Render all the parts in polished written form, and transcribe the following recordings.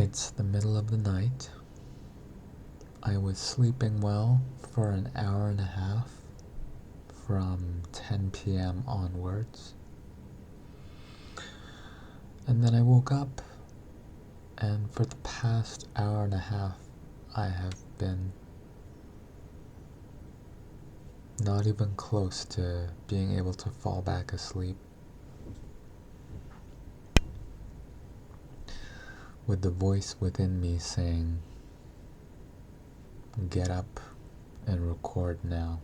It's the middle of the night. I was sleeping well for an hour and a half from 10 p.m. onwards. And then I woke up, and for the past hour and a half, I have been not even close to being able to fall back asleep, with the voice within me saying, "Get up and record now."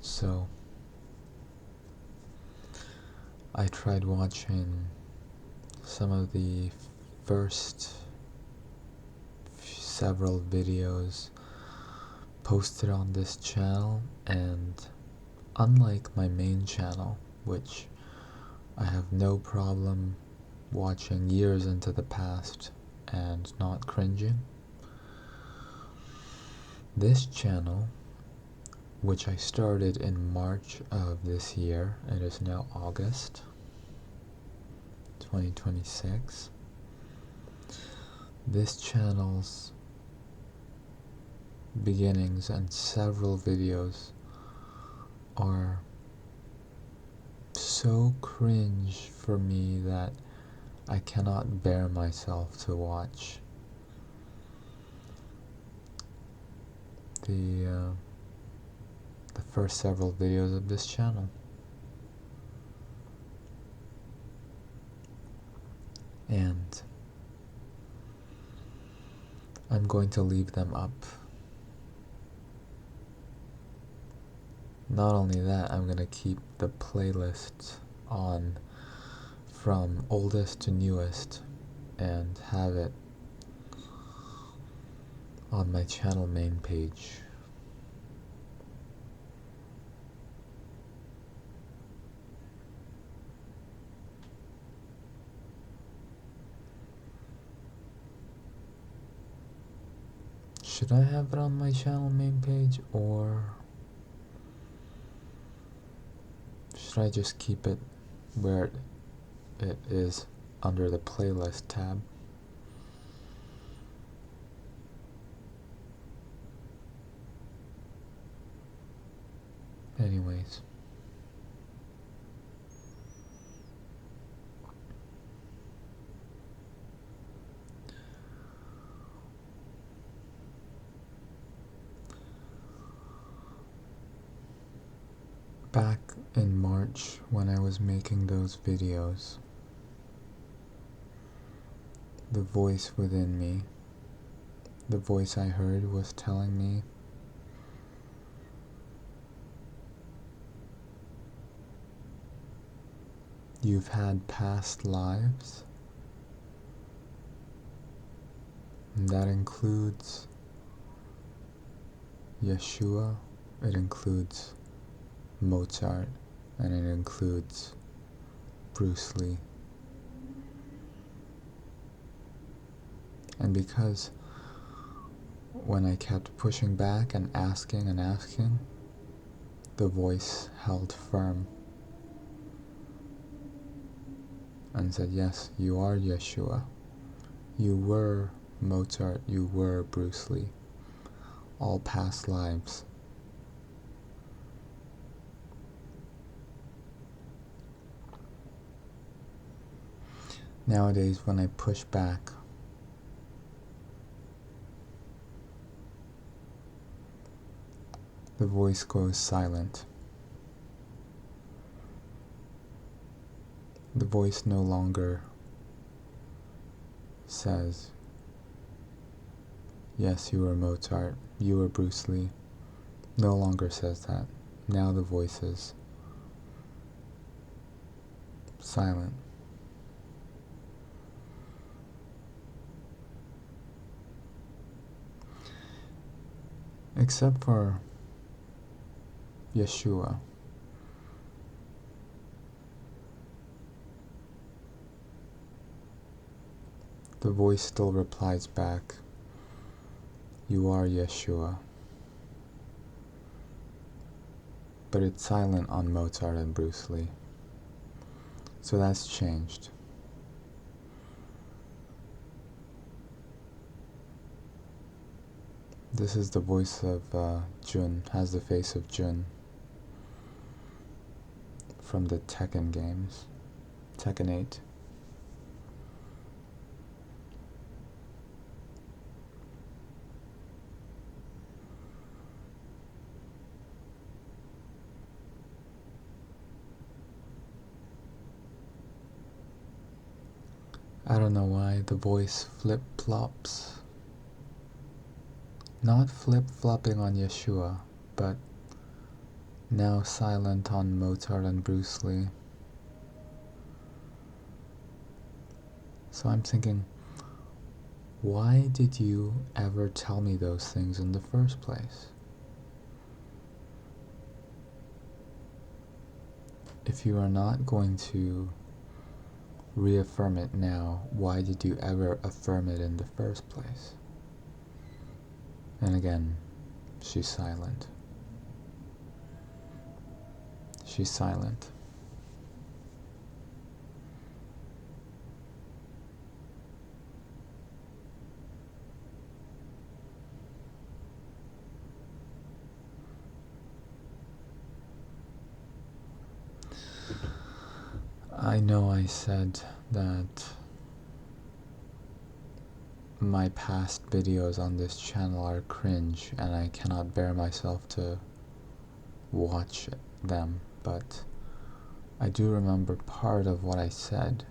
So I tried watching some of the first several videos posted on this channel, and unlike my main channel, which I have no problem watching years into the past and not cringing, this channel, which I started in March of this year, it is now August 2026, this channel's beginnings and several videos are so cringe for me that I cannot bear myself to watch. The first several videos of this channel. And I'm going to leave them up. Not only that, I'm going to keep the playlist on from oldest to newest and have it on my channel main page. Should I have it on my channel main page, or should I just keep it where it is under the playlist tab? Anyways. Back in March, when I was making those videos, the voice within me, the voice I heard was telling me, "You've had past lives," and that includes Yeshua, it includes Mozart, and it includes Bruce Lee. And because when I kept pushing back and asking, the voice held firm and said, "Yes, you are Yeshua. You were Mozart, you were Bruce Lee. All past lives." Nowadays, when I push back, the voice goes silent. The voice no longer says, "Yes, you were Mozart, you were Bruce Lee." No longer says that. Now the voice is silent. Except for Yeshua. The voice still replies back, "You are Yeshua." But it's silent on Mozart and Bruce Lee. So that's changed. This is the voice of Jun, has the face of Jun from the Tekken games, Tekken 8. I don't know why the voice flip-flops. Not flip-flopping on Yeshua, but now silent on Mozart and Bruce Lee. So I'm thinking, why did you ever tell me those things in the first place? If you are not going to reaffirm it now, why did you ever affirm it in the first place? And again, she's silent. She's silent. I know I said that my past videos on this channel are cringe and I cannot bear myself to watch them, but I do remember part of what I said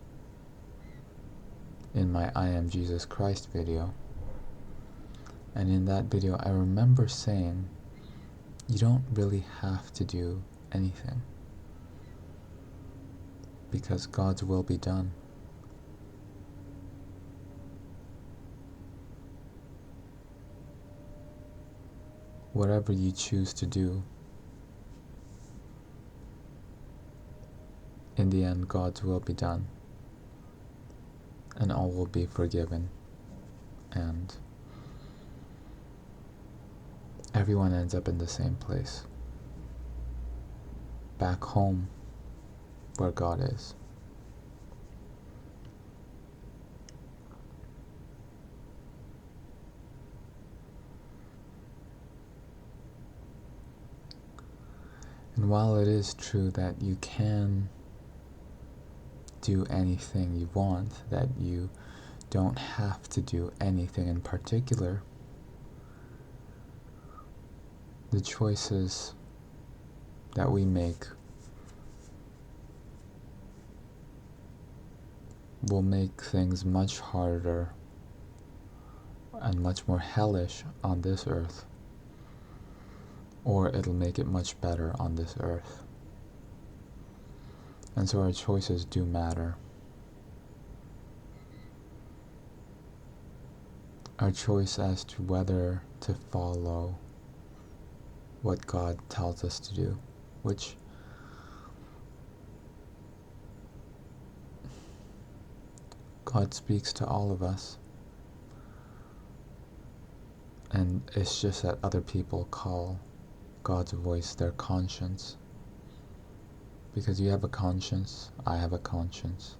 in my I Am Jesus Christ video. And in that video I remember saying, you don't really have to do anything, because God's will be done. Whatever you choose to do, in the end God's will be done, and all will be forgiven, and everyone ends up in the same place, back home where God is. And while it is true that you can do anything you want, that you don't have to do anything in particular, the choices that we make will make things much harder and much more hellish on this earth, or it'll make it much better on this earth. And so our choices do matter. Our choice as to whether to follow what God tells us to do, which God speaks to all of us, and it's just that other people call God's voice their conscience. Because you have a conscience, I have a conscience.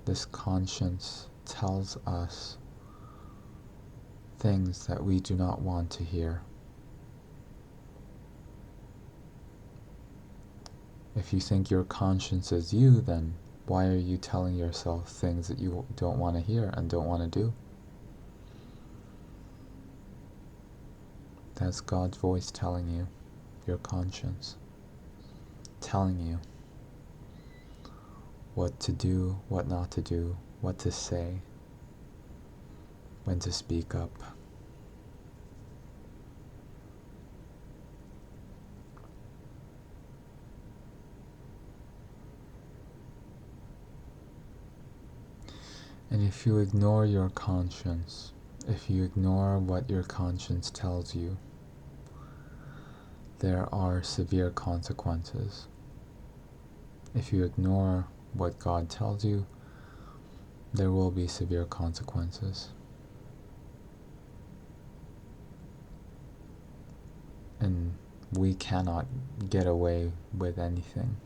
This conscience tells us things that we do not want to hear. If you think your conscience is you, then why are you telling yourself things that you don't want to hear and don't want to do? That's God's voice telling you, your conscience, telling you what to do, what not to do, what to say, when to speak up. And if you ignore your conscience, if you ignore what your conscience tells you, there are severe consequences. If you ignore what God tells you, there will be severe consequences. And we cannot get away with anything.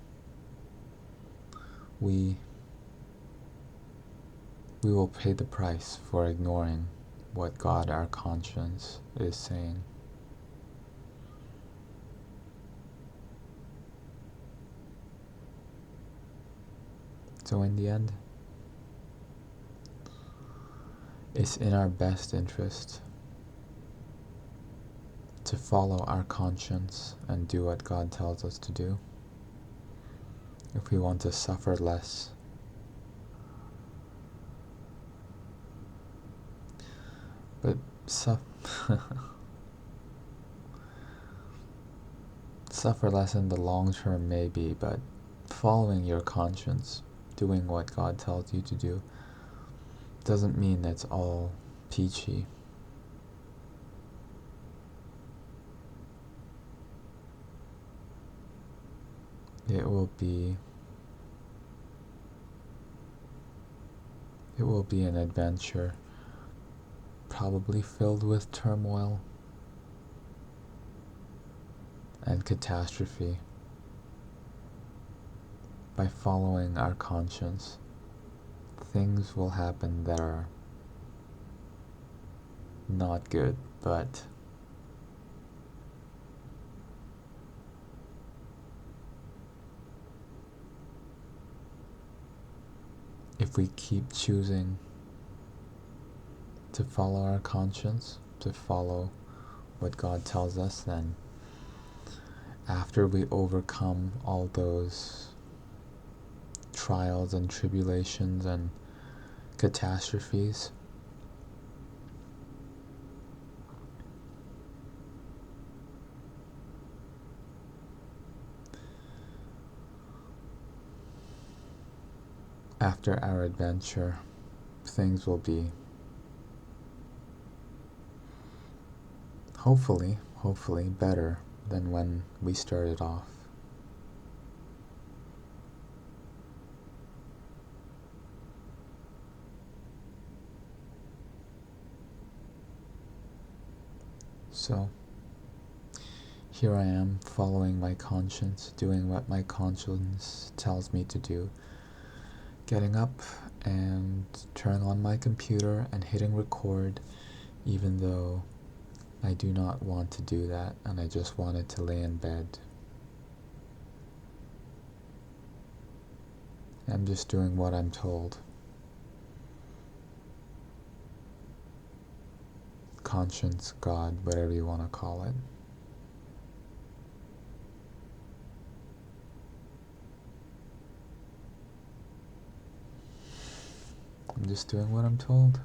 We will pay the price for ignoring what God, our conscience, is saying. So in the end, it's in our best interest to follow our conscience and do what God tells us to do if we want to suffer less. But suffer less in the long term maybe, but following your conscience, doing what God tells you to do, doesn't mean it's all peachy. It will be an adventure, probably filled with turmoil and catastrophe. By following our conscience, things will happen that are not good, but if we keep choosing to follow our conscience, to follow what God tells us, then after we overcome all those trials and tribulations and catastrophes, after our adventure, things will be hopefully better than when we started off. So here I am, following my conscience, doing what my conscience tells me to do, getting up and turning on my computer and hitting record, even though I do not want to do that and I just wanted to lay in bed. I'm just doing what I'm told. Conscience, God, whatever you want to call it. I'm just doing what I'm told.